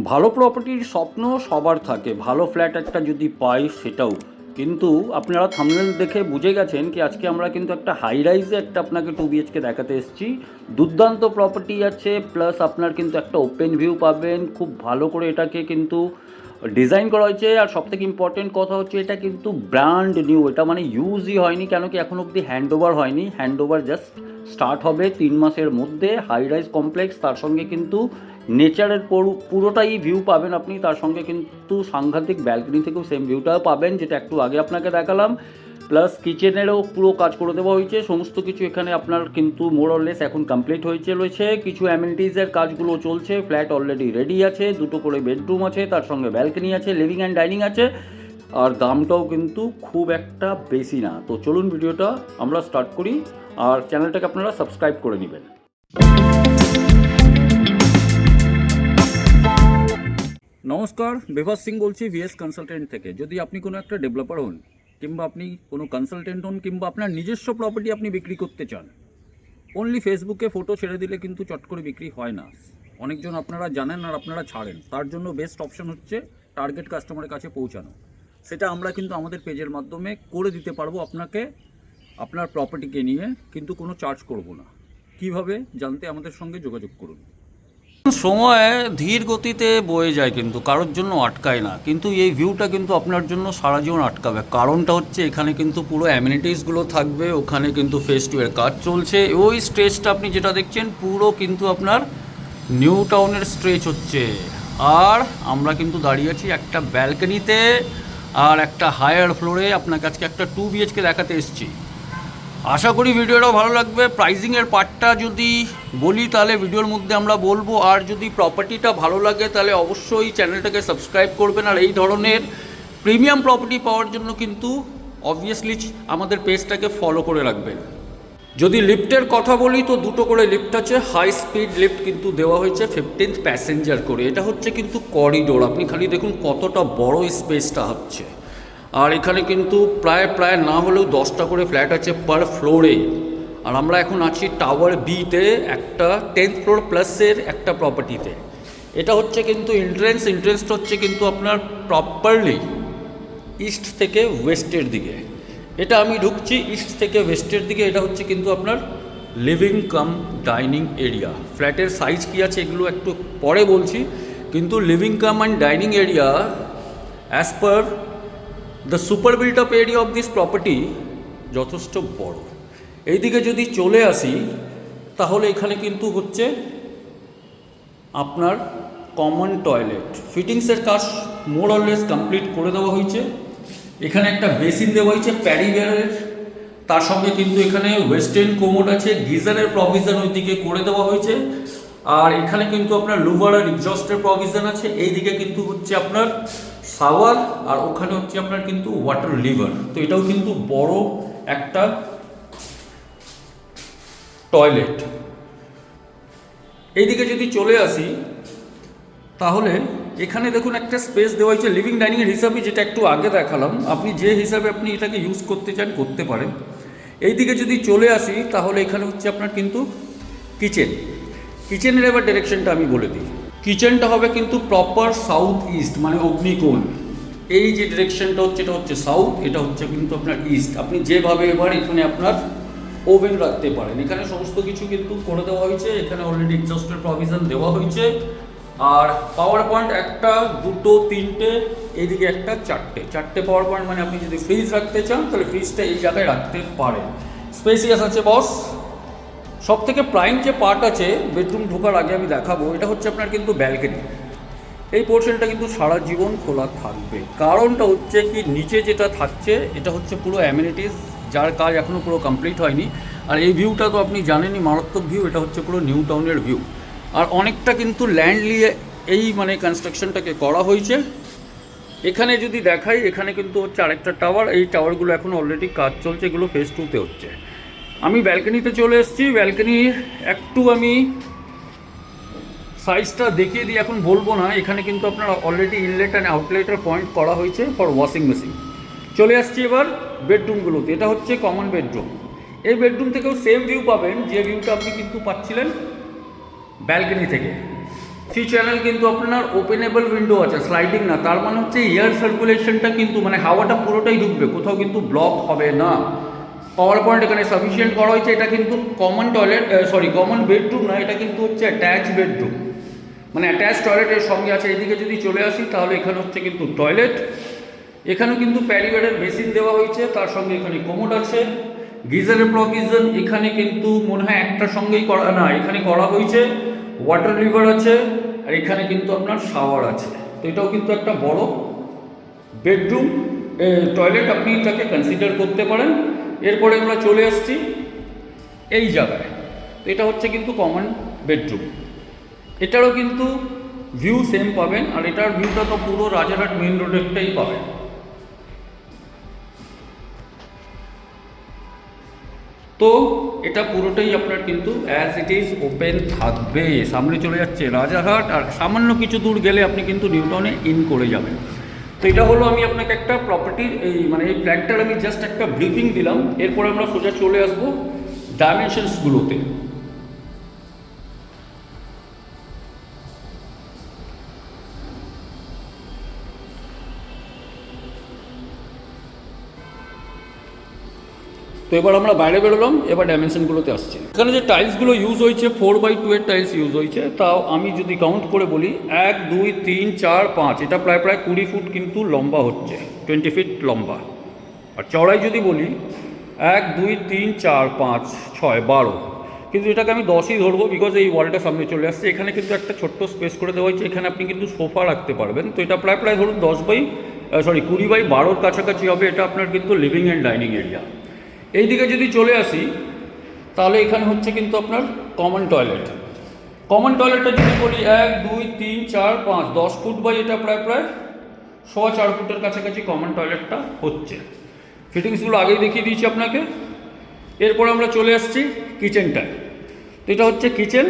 ভালো প্রপার্টির স্বপ্ন সবার থাকে, ভালো ফ্ল্যাট একটা যদি পাই সেটাও। কিন্তু আপনারা থাম্বনেল দেখে বুঝে গেছেন কি আজকে আমরা কিন্তু একটা হাই রাইজে একটা আপনাকে 2 BHK দেখাতে এসেছি। দুর্দান্ত প্রপার্টি আছে, প্লাস আপনার কিন্তু একটা ওপেন ভিউ পাবেন। খুব ভালো করে এটাকে কিন্তু ডিজাইন করা হয়েছে। আর সবথেকে ইম্পর্টেন্ট কথা হচ্ছে এটা কিন্তু ব্র্যান্ড নিউ, এটা মানে ইউজই হয়নি, কেন কি এখন অবধি হ্যান্ড ওভার হয়নি। হ্যান্ড ওভার জাস্ট স্টার্ট হবে 3 মাসের মধ্যে। হাই রাইজ কমপ্লেক্স, তার সঙ্গে কিন্তু নেচারের পুরোটাই ভিউ পাবেন আপনি, তার সঙ্গে কিন্তু সাংঘাতিক ব্যালকনি থেকেও সেম ভিউটাও পাবেন, যেটা একটু আগে আপনাকে দেখালাম। প্লাস কিচেনেরও পুরো কাজ করে দেওয়া হয়েছে, সমস্ত কিছু এখানে আপনার কিন্তু মোরলেস এখন কমপ্লিট হয়েছে রয়েছে। কিছু অ্যামিনিটিসের কাজগুলো চলছে, ফ্ল্যাট অলরেডি রেডি আছে, 2টো করে বেডরুম আছে, তার সঙ্গে ব্যালকনি আছে, লিভিং অ্যান্ড ডাইনিং আছে। আর দামটাও কিন্তু খুব একটা বেশি না। তো চলুন ভিডিওটা আমরা স্টার্ট করি, আর চ্যানেলটাকে আপনারা সাবস্ক্রাইব করে নেবেন। নমস্কার, বিভাস সিং বলছি ভিএস কনসালটেন্ট থেকে। যদি আপনি কোনো একটা ডেভেলপার হন, কিংবা আপনি কোনো কনসালটেন্ট হন, কিংবা আপনার নিজস্ব প্রপার্টি আপনি বিক্রি করতে চান, অনলি ফেসবুকে ফটো ছেড়ে দিলে কিন্তু চট করে বিক্রি হয় না। অনেকজন আপনারা জানেন আর আপনারা ছাড়েন, তার জন্য বেস্ট অপশন হচ্ছে টার্গেট কাস্টমারের কাছে পৌঁছানো। সেটা আমরা কিন্তু আমাদের পেজের মাধ্যমে করে দিতে পারবো আপনাকে, আপনার প্রপার্টিকে নিয়ে, কিন্তু কোনো চার্জ করব না। কিভাবে জানতে আমাদের সঙ্গে যোগাযোগ করুন। সময় ধীর গতিতে বয়ে যায়, কিন্তু কারোর জন্য আটকায় না, কিন্তু এই ভিউটা কিন্তু আপনার জন্য সারা জীবন আটকাবে। কারণটা হচ্ছে এখানে কিন্তু পুরো অ্যামিনিটিসগুলো থাকবে, ওখানে কিন্তু ফেজ 2 এর কাজ চলছে। ওই স্ট্রেচটা আপনি যেটা দেখছেন পুরো কিন্তু আপনার নিউ টাউনের স্ট্রেচ হচ্ছে। আর আমরা কিন্তু দাঁড়িয়ে আছি একটা ব্যালকনিতে আর একটা হায়ার ফ্লোরে। আপনার কাছে একটা 2 BHK দেখাতে এসেছি। আশা করি ভিডিওটা ভালো লাগবে। প্রাইজিংয়ের পার্টটা যদি বলি তাহলে ভিডিওর মধ্যে আমরা বলবো, আর যদি প্রপার্টিটা ভালো লাগে তাহলে অবশ্যই চ্যানেলটাকে সাবস্ক্রাইব করবেন। আর এই ধরনের প্রিমিয়াম প্রপার্টি পাওয়ার জন্য কিন্তু অবভিয়াসলি আমাদের পেজটাকে ফলো করে রাখবেন। যদি লিফটের কথা বলি তো 2টো করে লিফট আছে, হাই স্পিড লিফট কিন্তু দেওয়া হয়েছে 15th প্যাসেঞ্জার করে। এটা হচ্ছে কিন্তু করিডোর, আপনি খালি দেখুন কতটা বড় স্পেসটা হচ্ছে। আর এখানে কিন্তু প্রায় না হলেও 10টা করে ফ্ল্যাট আছে পার ফ্লোরে। আর আমরা এখন আছি টাওয়ার বিতে, একটা 10th ফ্লোর প্লাসের একটা প্রপার্টিতে। এটা হচ্ছে কিন্তু এন্ট্রেন্সটা হচ্ছে কিন্তু আপনার প্রপারলি ইস্ট থেকে ওয়েস্টের দিকে। এটা আমি ঢুকছি ইস্ট থেকে ওয়েস্টের দিকে। এটা হচ্ছে কিন্তু আপনার লিভিং কাম ডাইনিং এরিয়া। ফ্ল্যাটের সাইজ কী আছে এগুলো একটু পরে বলছি, কিন্তু living cum and dining area as per the super built up area of this property যথেষ্ট বড়। এইদিকে যদি চলে আসি তাহলে এখানে কিন্তু হচ্ছে আপনার কমন টয়লেট। ফিটিংসের কাজ মোর অললেস কমপ্লিট করে দেওয়া হয়েছে। এখানে একটা বেসিন দেওয়া হয়েছে প্যারিওয়ারের, তার সঙ্গে কিন্তু এখানে ওয়েস্টার্ন কোমোড আছে, গিজারের প্রভিশন ওইদিকে করে দেওয়া হয়েছে। আর এখানে কিন্তু আপনার লুভার আর এক্সস্টের প্রভিশন আছে। এইদিকে কিন্তু হচ্ছে আপনার শাওয়ার, আর ওখানে হচ্ছে আপনার কিন্তু ওয়াটার লিভার। তো এটাও কিন্তু বড় একটা টয়লেট। এইদিকে যদি চলে আসি তাহলে এখানে দেখুন একটা স্পেস দেওয়া হয়েছে লিভিং ডাইনিংয়ের হিসাবে, যেটা একটু আগে দেখালাম। আপনি যে হিসাবে আপনি এটাকে ইউজ করতে চান করতে পারেন। এইদিকে যদি চলে আসি তাহলে এখানে হচ্ছে আপনার কিন্তু কিচেনের এবার ডিরেকশনটা আমি বলে দিই। কিচেনটা হবে কিন্তু প্রপার সাউথ ইস্ট, মানে অগ্নিকোণ। এই যে ডিরেকশনটা হচ্ছে এটা হচ্ছে সাউথ, এটা হচ্ছে কিন্তু আপনার ইস্ট। আপনি যেভাবে এবার এখানে আপনার ওভেন রাখতে পারেন, এখানে সমস্ত কিছু কিন্তু করে দেওয়া হয়েছে। এখানে অলরেডি এক্সস্টের প্রভিশন দেওয়া হয়েছে। আর পাওয়ার পয়েন্ট একটা, দুটো, তিনটে, এইদিকে একটা, চারটে পাওয়ার পয়েন্ট। মানে আপনি যদি ফ্রিজ রাখতে চান তাহলে ফ্রিজটা এই জায়গায় রাখতে পারেন। স্পেসিয়াস আছে বস। সব থেকে প্রাইম যে পার্ট আছে বেডরুম ঢোকার আগে আমি দেখাবো, এটা হচ্ছে আপনার কিন্তু ব্যালকনি। এই পোর্শনটা কিন্তু সারা জীবন খোলা থাকবে। কারণটা হচ্ছে কি নিচে যেটা থাকছে এটা হচ্ছে পুরো অ্যামিনিটিস, যার কাজ এখনও পুরো কমপ্লিট হয়নি। আর এই ভিউটা তো আপনি জানেনই, মারাত্মক ভিউ। এটা হচ্ছে পুরো নিউ টাউনের ভিউ। আর অনেকটা কিন্তু ল্যান্ড নিয়ে এই মানে কনস্ট্রাকশনটাকে করা হয়েছে। এখানে যদি দেখাই, এখানে কিন্তু হচ্ছে আরেকটা টাওয়ার। এই টাওয়ারগুলো এখন অলরেডি কাজ চলছে, এগুলো ফেজ 2তে হচ্ছে। আমি ব্যালকনিতে চলে এসেছি। ব্যালকনির একটু আমি সাইজটা দেখিয়ে দিই, এখন বলবো না। এখানে কিন্তু আপনার অলরেডি ইনলেট অ্যান্ড আউটলেটের পয়েন্ট করা হয়েছে ফর ওয়াশিং মেশিন। চলে আসছি এবার বেডরুমগুলোতে। এটা হচ্ছে কমন বেডরুম। এই বেডরুম থেকেও সেম ভিউ পাবেন যে ভিউটা আপনি কিন্তু পাচ্ছিলেন ব্যালকনি থেকে। সি চ্যানেল কিন্তু আপনার ওপেনেবল উইন্ডো আছে, স্লাইডিং না, তার মানে হচ্ছে এয়ার সার্কুলেশনটা কিন্তু মানে হাওয়াটা পুরোটাই ঢুকবে, কোথাও কিন্তু ব্লক হবে না। পাওয়ার পয়েন্ট এখানে সাফিসিয়েন্ট করা হয়েছে। এটা কিন্তু কমন টয়লেট, কমন বেডরুম না, এটা কিন্তু হচ্ছে অ্যাটাচ বেডরুম, মানে অ্যাটাচ টয়লেটের সঙ্গে আছে। এদিকে যদি চলে আসি তাহলে এখানে হচ্ছে কিন্তু টয়লেট, এখানেও কিন্তু প্যারিওয়েডের বেসিন দেওয়া হয়েছে, তার সঙ্গে এখানে কোমোড আছে। গিজারের প্রভিশন এখানে কিন্তু মনে হয় একটার সঙ্গেই করা না, এখানে করা হয়েছে। ওয়াটার লিভার আছে, আর এখানে কিন্তু আপনার শাওয়ার আছে। তো এটাও কিন্তু একটা বড় বেডরুম টয়লেট, আপনি এটাকে কনসিডার করতে পারেন। এরপরে আমরা চলে আসছি এই জায়গায়। তো এটা হচ্ছে কিন্তু কমন বেডরুম, এটারও কিন্তু ভিউ সেম পাবেন, আর এটার ভিউটা তো পুরো রাজারহাট মেন রোডেরটাই পাবেন। তো এটা পুরোটাই আপনার কিন্তু অ্যাজ ইট ইজ ওপেন থাকবে। সামনে চলে যাচ্ছে রাজারহাট, আর সামান্য কিছু দূর গেলে আপনি কিন্তু নিউটাউনে ইন করে যাবেন। তো এটা হলো আমি আপনাকে একটা প্রপার্টির এই ফ্ল্যাটটার আমি জাস্ট একটা ব্রিফিং দিলাম। এরপরে আমরা সোজা চলে আসবো ডাইমেনশনসগুলোতে। তো এবার আমরা বাইরে বেরোলাম, এবার ডাইমেনশনগুলোতে আসছি। এখানে যে টাইলসগুলো ইউজ হয়েছে 4x2 এর টাইলস ইউজ হয়েছে। তাও আমি যদি কাউন্ট করে বলি 1 2 3 4 5, এটা প্রায় 20 ফুট কিন্তু লম্বা হচ্ছে, 20 ফিট লম্বা। আর চওড়াই যদি বলি 1 2 3 4 5 6 12, কিন্তু এটাকে আমি 10ই ধরবো, বিকজ এই ওয়ালটা সামনে চলে আসছে। এখানে কিন্তু একটা ছোট্ট স্পেস করে দেওয়া হয়েছে, এখানে আপনি কিন্তু সোফা রাখতে পারবেন। তো এটা প্রায় ধরুন 20x12 কাছাকাছি হবে। এটা আপনার কিন্তু লিভিং অ্যান্ড ডাইনিং এরিয়া। এই দিকে যদি চলে আসি তাহলে এখানে হচ্ছে কিন্তু আপনার কমন টয়লেট। কমন টয়লেটটা যদি বলি 1 2 3 4 5 10 ফুট বাই এটা প্রায় 4.25 ফুটের কাছাকাছি কমন টয়লেটটা হচ্ছে। ফিটিংসগুলো আগেই দেখিয়ে দিয়েছি আপনাকে। এরপরে আমরা চলে আসছি কিচেনটায়। তো এটা হচ্ছে কিচেন,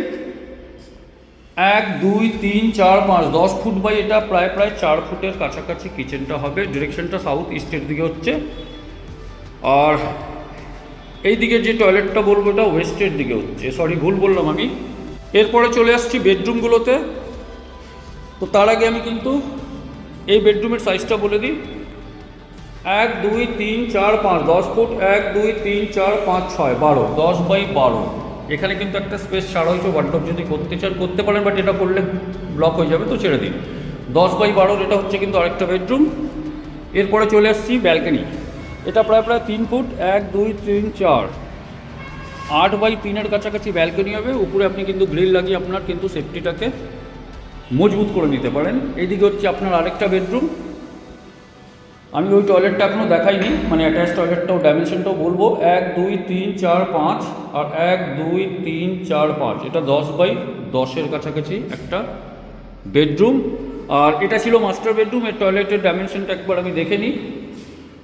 1 2 3 4 5 10 ফুট বাই এটা প্রায় 4 ফুটের কাছাকাছি কিচেনটা হবে। ডিরেকশনটা সাউথ ইস্টের দিকে হচ্ছে, আর এই দিকে যে টয়লেটটা বলবো এটা ওয়েস্টের দিকে হচ্ছে, ভুল বললাম আমি। এরপরে চলে আসছি বেডরুমগুলোতে। তো তার আগে আমি কিন্তু এই বেডরুমের সাইজটা বলে দিই। 1 2 3 4 5 10 ফুট, 1 2 3 4 5 6 12 10x12। এখানে কিন্তু একটা স্পেস ছাড়া হয়েছে, ওয়ার্ডরোব যদি করতে চান করতে পারেন, বাট এটা করলে ব্লক হয়ে যাবে, তো ছেড়ে দিন। 10x12 এটা হচ্ছে কিন্তু আরেকটা বেডরুম। এরপরে চলে আসছি ব্যালকনি। এটা প্রায় 3 ফুট, 1 2 3 4 8x3 কাছাকাছি ব্যালকনি হবে। উপরে আপনি কিন্তু গ্রিল লাগিয়ে আপনার কিন্তু সেফটিটাকে মজবুত করে নিতে পারেন। এইদিকে হচ্ছে আপনার আরেকটা বেডরুম। আমি ওই টয়লেটটা এখনও দেখাইনি, মানে অ্যাটাচ টয়লেটটাও ডাইমেনশনটাও বলবো। 1 2 3 4 5 আর 1 2 3 4 5, এটা 10x10 কাছাকাছি একটা বেডরুম। আর এটা ছিল মাস্টার বেডরুম। এর টয়লেটের ডাইমেনশনটা একবার আমি দেখে নিই।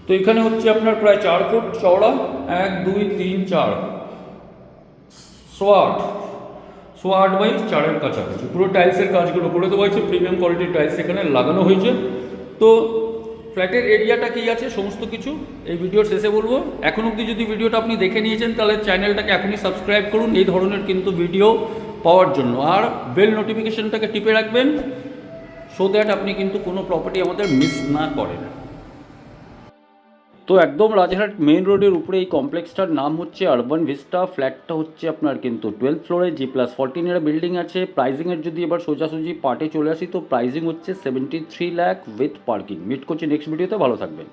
তো এখানে হচ্ছে আপনার প্রায় 4 ফুট চওড়া, 1 2 3 4 8x4 কাছাকাছি। পুরো টাইলসের কাজগুলো করে দেওয়া হয়েছে, প্রিমিয়াম কোয়ালিটির টাইলস এখানে লাগানো হয়েছে। তো ফ্ল্যাটের এরিয়াটা কী আছে সমস্ত কিছু এই ভিডিওর শেষে বলবো। এখন অবধি যদি ভিডিওটা আপনি দেখে নিয়েছেন তাহলে চ্যানেলটাকে এখনই সাবস্ক্রাইব করুন এই ধরনের কিন্তু ভিডিও পাওয়ার জন্য, আর বেল নোটিফিকেশনটাকে টিপে রাখবেন, সো দ্যাট আপনি কিন্তু কোনো প্রপার্টি আমাদের মিস না করেন। তো একদম রাজারহাট মেন রোডের উপরে এই কমপ্লেক্সটার নাম হচ্ছে আরবান ভিস্টা। ফ্ল্যাটটা হচ্ছে আপনার কিন্তু 12th ফ্লোরে, G+14 বিল্ডিং আছে। প্রাইজিংয়ের যদি এবার সোজাসুজি পার্টে চলে আসি তো প্রাইজিং হচ্ছে 73 লাখ উইথ পার্কিং। মিট করছি নেক্সট ভিডিওতে, ভালো থাকবেন।